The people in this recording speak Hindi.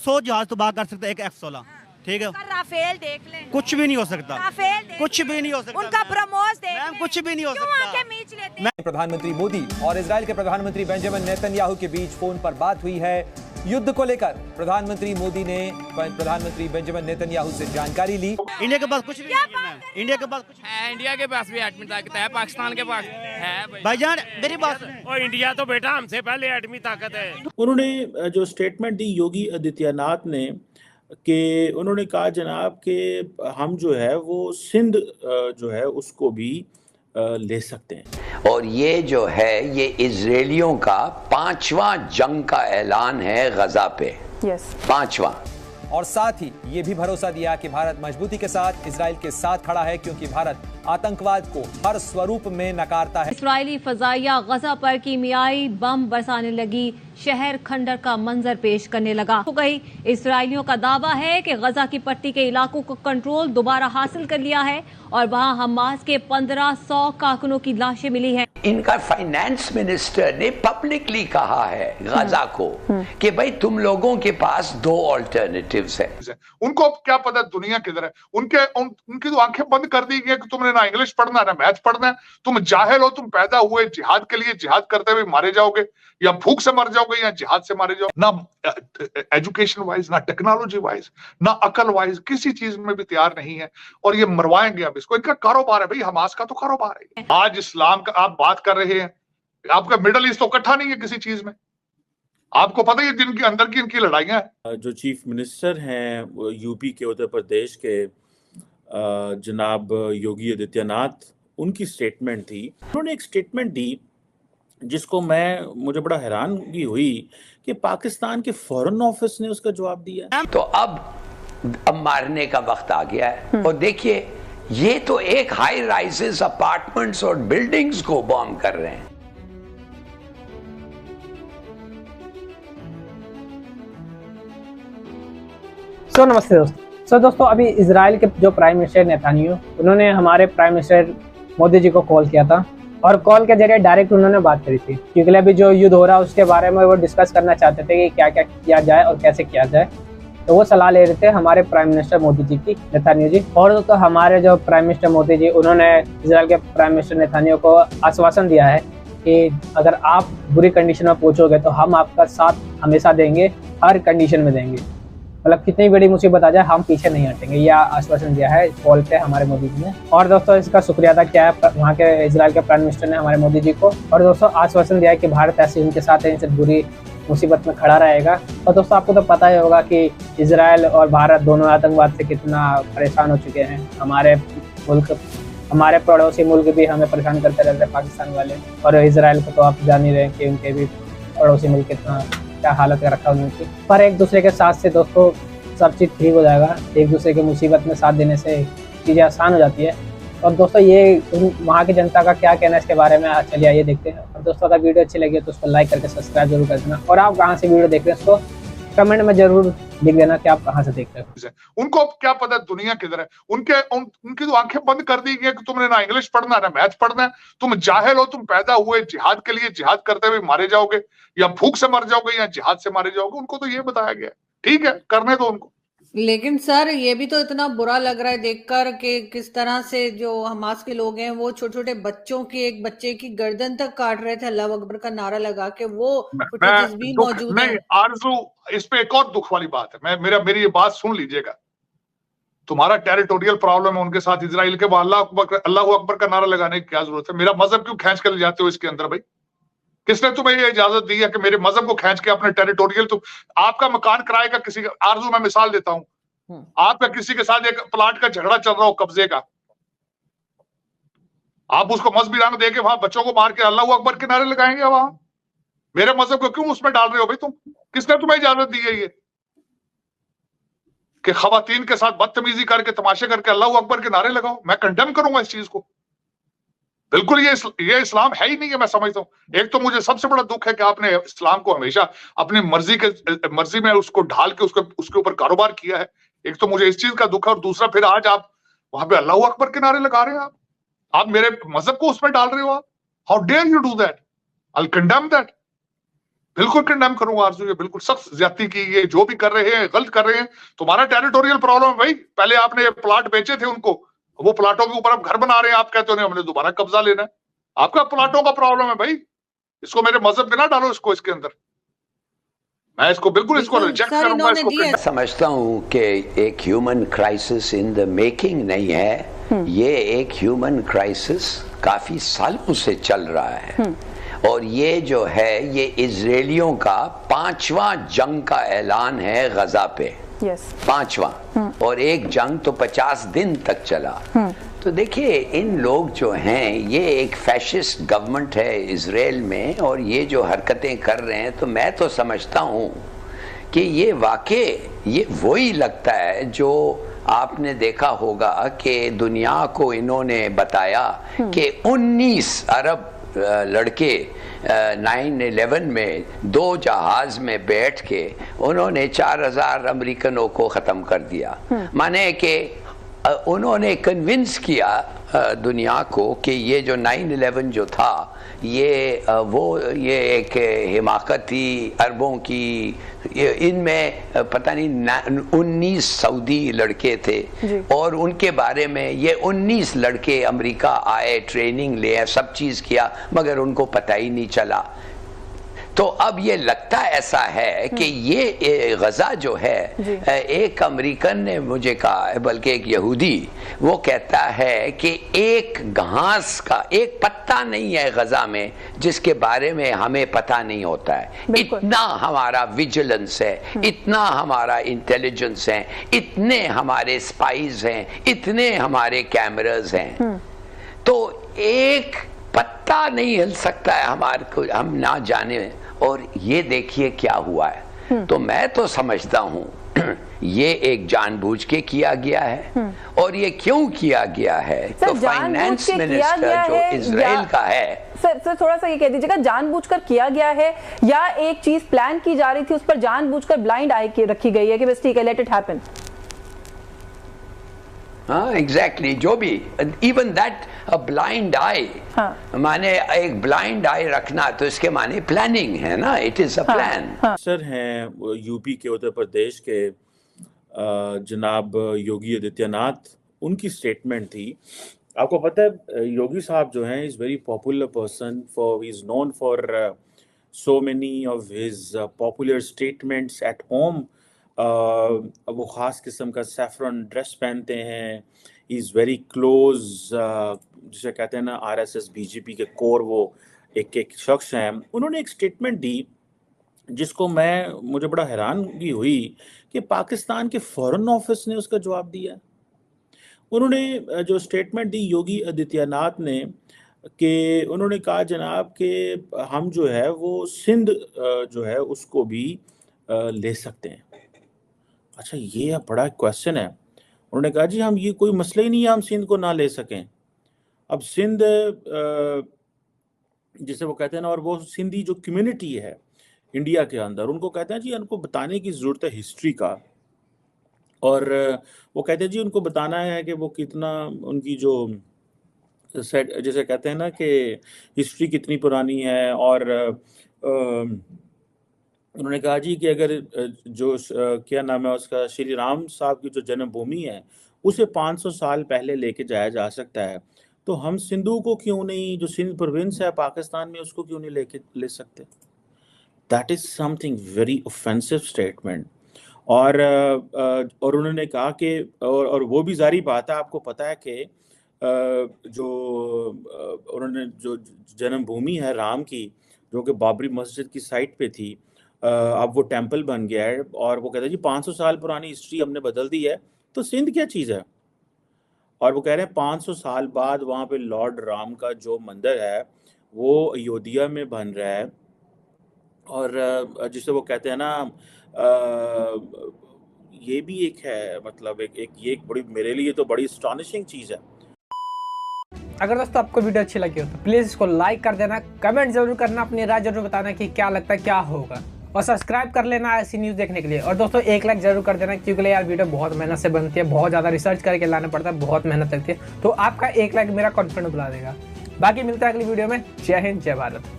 100 जहाज तबाह कर सकता है एक F-16, ठीक है। राफेल देख लें, कुछ भी नहीं हो सकता, राफेल कुछ भी नहीं हो सकता, उनका ब्रह्मोस देख लें, कुछ भी नहीं हो क्यों सकता। आंखें मीच लेते हैं? प्रधानमंत्री मोदी और इजराइल के प्रधानमंत्री बेंजामिन नेतन्याहू के बीच फोन पर बात हुई है युद्ध को लेकर। प्रधानमंत्री मोदी ने प्रधानमंत्री बेंजामिन नेतन्याहू से जानकारी ली। इंडिया के पास कुछ भी नहीं है, इंडिया के पास कुछ है, इंडिया के पास भी एटमी ताकत है, पाकिस्तान के पास है भाईजान मेरी बात और इंडिया तो बेटा हमसे पहले एटमी ताकत है। उन्होंने जो स्टेटमेंट दी योगी आदित्यनाथ ने कि उन्होंने कहा जनाब कि हम जो है वो सिंध जो है उसको भी ले सकते हैं। और ये जो है ये इजरायलियों का 5वां जंग का ऐलान है गजा पे। यस 5वां। और साथ ही ये भी भरोसा दिया कि भारत मजबूती के साथ इजराइल के साथ खड़ा है, क्योंकि भारत आतंकवाद को हर स्वरूप में नकारता है। इस्राएली फजाइया गजा पर कीमियाई बम बरसाने लगी, शहर खंडर का मंजर पेश करने लगा। तो कई इसराइलियों का दावा है कि गजा की पट्टी के इलाकों को कंट्रोल दोबारा हासिल कर लिया है और वहां हमास के 1500 कारकुनों की लाशें मिली हैं। इनका फाइनेंस मिनिस्टर ने पब्लिकली कहा है गजा को कि भाई तुम लोगों के पास 2 ऑल्टरनेटिव्स है। उनको अब क्या पता दुनिया किधर है। उनकी तो आंखें बंद कर दी गई कि तुमने ना इंग्लिश पढ़ना ना मैथ पढ़ना है, तुम जाहिल हो, तुम पैदा हुए जिहाद के लिए, जिहाद करते हुए मारे जाओगे, या भूख से मर जाओगे या जिहाद से मारे जाओगे। ना एजुकेशन वाइज, ना टेक्नोलॉजी वाइज, ना अकल वाइज, किसी चीज में भी तैयार नहीं है और ये मरवाएंगे अब इसको। इनका कारोबार है भाई, हमास का तो कारोबार है। आज इस्लाम का आप बात कर रहे हैं, आपका मिडल ईस्ट तो इकट्ठा नहीं है किसी चीज में। आपको पता है जिनके अंदर की इनकी लड़ाइयां हैं। जो चीफ मिनिस्टर हैं यूपी के, उत्तर प्रदेश के, जनाब योगी आदित्यनाथ, उनकी स्टेटमेंट थी। उन्होंने एक स्टेटमेंट दी जिसको मुझे बड़ा हैरानगी हुई कि पाकिस्तान के फॉरेन ऑफिस ने उसका जवाब दिया। तो अब मारने का वक्त आ गया है। और देखिए ये तो एक हाई राइजेस अपार्टमेंट्स और बिल्डिंग्स को बॉम्ब कर रहे हैं। नमस्ते दोस्तों। दोस्तों अभी इजराइल के जो प्राइम मिनिस्टर नेतन्याहू, उन्होंने हमारे प्राइम मिनिस्टर मोदी जी को कॉल किया था और कॉल के जरिए डायरेक्ट उन्होंने बात करी थी, क्योंकि अभी जो युद्ध हो रहा है उसके बारे में वो डिस्कस करना चाहते थे कि क्या क्या किया जाए और कैसे किया जाए। तो वो सलाह ले रहे थे हमारे प्राइम मिनिस्टर मोदी जी की, नेतन्याहू जी। और तो हमारे जो प्राइम मिनिस्टर मोदी जी, उन्होंने इजराइल के प्राइम मिनिस्टर नेतन्याहू को आश्वासन दिया है कि अगर आप बुरी कंडीशन में पहुंचोगे तो हम आपका साथ हमेशा देंगे, हर कंडीशन में देंगे। मतलब कितनी बड़ी मुसीबत आ जाए हम पीछे नहीं हटेंगे, यह आश्वासन दिया है कॉल पे हमारे मोदी जी ने। और दोस्तों इसका शुक्रिया अदा किया है वहाँ के इजराइल के प्राइम मिनिस्टर ने हमारे मोदी जी को। और दोस्तों आश्वासन दिया है कि भारत ऐसे उनके साथ इनसे बुरी मुसीबत में खड़ा रहेगा। और दोस्तों आपको तो पता ही होगा कि इजराइल और भारत दोनों आतंकवाद से कितना परेशान हो चुके हैं। हमारे मुल्क, हमारे पड़ोसी मुल्क भी हमें परेशान करते रहते हैं, पाकिस्तान वाले। और इजराइल को तो आप जान ही रहे हैं कि उनके भी पड़ोसी मुल्क कितना क्या हालत रखा उनकी। पर एक दूसरे के साथ से दोस्तों सब चीज़ ठीक हो जाएगा। एक दूसरे के मुसीबत में साथ देने से चीज़ें आसान हो जाती है। और दोस्तों ये वहाँ की जनता का क्या कहना है इसके बारे में चलिए आइए देखते हैं। और दोस्तों अगर वीडियो अच्छी लगी तो उसको लाइक करके सब्सक्राइब जरूर कर देना। और आप कहाँ से वीडियो देख रहे हैं उसको कमेंट में जरूर लिख देना कि आप कहाँ से देख रहे हो। उनको अब क्या पता दुनिया किधर है। उनकी तो आंखें बंद कर दी गई कि तुमने ना इंग्लिश पढ़ना ना मैथ पढ़ना है, तुम जाहिल हो, तुम पैदा हुए जिहाद के लिए, जिहाद करते हुए मारे जाओगे, या भूख से मर जाओगे या जिहाद से मारे जाओगे। उनको तो ये बताया गया। ठीक है, करने दो उनको। लेकिन सर ये भी तो इतना बुरा लग रहा है देखकर कि किस तरह से जो हमास के लोग हैं वो छोटे छोटे बच्चों की, एक बच्चे की गर्दन तक काट रहे थे अल्लाह अकबर का नारा लगा के। वो फुटेजेस भी मौजूद है। आरजू, इस पे एक और दुख वाली बात है। मेरी ये बात सुन लीजिएगा। तुम्हारा टेरिटोरियल प्रॉब्लम है उनके साथ इजराइल के, अल्लाह अकबर का नारा लगाने की क्या जरूरत है। मेरा मजहब क्यों खींच कर ले जाते हो इसके अंदर भाई? किसने तुम्हें ये इजाजत दी है कि मेरे मजहब को खींच के अपने टेरिटोरियल, तो आपका मकान किराए का किसी का, आरजू मैं मिसाल देता हूं, आपका किसी के साथ एक प्लाट का झगड़ा चल रहा हो कब्जे का, आप उसको मजबीराना देके वहां बच्चों को मार के अल्लाह अकबर के नारे लगाएंगे वहां? मेरे मजहब को क्यों उसमें डाल रहे हो भाई तुम? किसने तुम्हें इजाजत दी है ये कि खवातीन के साथ बदतमीजी करके, तमाशे करके अल्लाह अकबर के नारे लगाओ? मैं कंडेम करूंगा इस चीज को। बिल्कुल ये इस्लाम है ही नहीं है, मैं समझता हूँ। एक तो मुझे सबसे बड़ा दुख है कि आपने इस्लाम को हमेशा अपनी मर्जी में उसको ढाल के उसके ऊपर कारोबार किया है। एक तो मुझे इस चीज का दुख है, और दूसरा फिर आज आप वहां पे अल्लाह अकबर के नारे लगा रहे हैं। आप मेरे मजहब को उसमें डाल रहे हो। आप how dare you do that? I will condemn that. बिल्कुल कंडेम करूंगा आरजू, ये बिल्कुल सख्त ज्यादती की, ये जो भी कर रहे हैं गलत कर रहे हैं। तुम्हारा टेरिटोरियल प्रॉब्लम है भाई, पहले आपने प्लाट बेचे थे उनको, वो प्लाटों के ऊपर आप घर बना रहे हैं, आप कहते हो नहीं हमने दोबारा कब्जा लेना है। आपका प्लाटों का प्रॉब्लम है भाई, इसको मेरे मजहब में ना डालो इसको इसके अंदर, मैं इसको बिल्कुल इसको रिजेक्ट करूंगा। इसको समझता हूं कि एक human crisis in the making नहीं है, ये एक ह्यूमन क्राइसिस काफी सालों से चल रहा है। और ये जो है ये इजरायलियों का 5वां जंग का ऐलान है गजा पे, 5वां, और एक जंग तो 50 दिन तक चला। तो देखिए इन लोग जो हैं ये एक फैशिस्ट गवर्नमेंट है इजराइल में, और ये जो हरकतें कर रहे हैं तो मैं तो समझता हूँ कि ये वाकई ये वही लगता है जो आपने देखा होगा कि दुनिया को इन्होंने बताया कि 19 अरब लड़के 9/11 में 2 जहाज में बैठ के उन्होंने 4000 अमेरिकनों को ख़त्म कर दिया। माने कि उन्होंने कन्विंस किया दुनिया को कि ये जो 9/11 जो था ये एक हिमाकती अरबों की, इनमें पता नहीं 19 सऊदी लड़के थे और उनके बारे में ये 19 लड़के अमेरिका आए, ट्रेनिंग ले, सब चीज़ किया, मगर उनको पता ही नहीं चला। तो अब ये लगता ऐसा है कि ये गजा जो है, एक अमेरिकन ने मुझे कहा, बल्कि एक यहूदी, वो कहता है कि एक घास का एक पत्ता नहीं है गजा में जिसके बारे में हमें पता नहीं होता है। इतना हमारा विजिलेंस है, इतना हमारा इंटेलिजेंस है, इतने हमारे स्पाइज हैं, इतने हमारे कैमरास हैं, तो एक पत्ता नहीं हिल सकता है हमारे को, हम ना जाने। और ये देखिए क्या हुआ है। तो मैं तो समझता हूँ ये एक जानबूझ के किया गया है। और ये क्यों किया गया है? तो फाइनेंस मिनिस्टर जो इजराइल का है, सर थोड़ा सा ये कह दीजिएगा, जानबूझकर किया गया है या एक चीज प्लान की जा रही थी उस पर जानबूझकर ब्लाइंड आई रखी गई है कि बस ठीक है लेट इट हैपन? हाँ एग्जैक्टली, जो भी, इवन दैट अ ब्लाइंड आई, माने एक ब्लाइंड आई रखना तो इसके माने प्लानिंग है ना, it is a plan. Sir हैं यूपी के, उत्तर प्रदेश के जनाब योगी आदित्यनाथ, उनकी स्टेटमेंट थी। आपको पता है योगी साहब जो हैं is very popular person, for he is known for so many of his popular statements at home. वो ख़ास किस्म का सैफरन ड्रेस पहनते हैं, ही इज़ वेरी क्लोज, जिसे कहते हैं ना RSS BJP के कोर, वो एक शख्स हैं। उन्होंने एक स्टेटमेंट दी जिसको मुझे बड़ा हैरानगी हुई कि पाकिस्तान के फॉरेन ऑफिस ने उसका जवाब दिया। उन्होंने जो स्टेटमेंट दी योगी आदित्यनाथ ने, कि उन्होंने कहा जनाब कि हम जो है वो सिंध जो है उसको भी ले सकते हैं। अच्छा, ये बड़ा क्वेश्चन है। उन्होंने कहा जी हम, ये कोई मसला ही नहीं है हम सिंध को ना ले सकें। अब सिंध जिसे वो कहते हैं ना, और वो सिंधी जो कम्युनिटी है इंडिया के अंदर, उनको कहते हैं जी उनको बताने की ज़रूरत है हिस्ट्री का। और वो कहते हैं जी उनको बताना है कि वो कितना, उनकी जो जैसे कहते हैं ना कि हिस्ट्री कितनी पुरानी है। और उन्होंने कहा जी कि अगर जो क्या नाम है उसका, श्री राम साहब की जो जन्मभूमि है उसे 500 साल पहले लेके जाया जा सकता है, तो हम सिंधु को क्यों नहीं, जो सिंध प्रोविंस है पाकिस्तान में, उसको क्यों नहीं ले सकते? That is something very offensive statement. और उन्होंने कहा कि और वो भी जारी बात है, आपको पता है कि जो उन्होंने जो जन्मभूमि है राम की, जो कि बाबरी मस्जिद की साइट पे थी, अब वो टेंपल बन गया है। और वो कहते हैं जी 500 साल पुरानी हिस्ट्री हमने बदल दी है, तो सिंध क्या चीज़ है? और वो कह रहे हैं 500 साल बाद वहाँ पे लॉर्ड राम का जो मंदिर है वो अयोध्या में बन रहा है। और जिसे वो कहते हैं ना, ये भी एक है, मतलब ये एक बड़ी, मेरे लिए तो बड़ी अस्टॉनिशिंग चीज़ है। अगर दोस्तों आपको वीडियो अच्छी लगी हो तो प्लीज़ इसको लाइक कर देना, कमेंट जरूर करना, अपनी राय जरूर बताना कि क्या लगता है क्या होगा, और सब्सक्राइब कर लेना ऐसी न्यूज़ देखने के लिए। और दोस्तों एक लाइक जरूर कर देना, क्योंकि यार वीडियो बहुत मेहनत से बनती है, बहुत ज़्यादा रिसर्च करके लाना पड़ता है, बहुत मेहनत लगती है। तो आपका एक लाइक मेरा कॉन्फिडेंस बढ़ा देगा। बाकी मिलता है अगली वीडियो में। जय हिंद, जय भारत।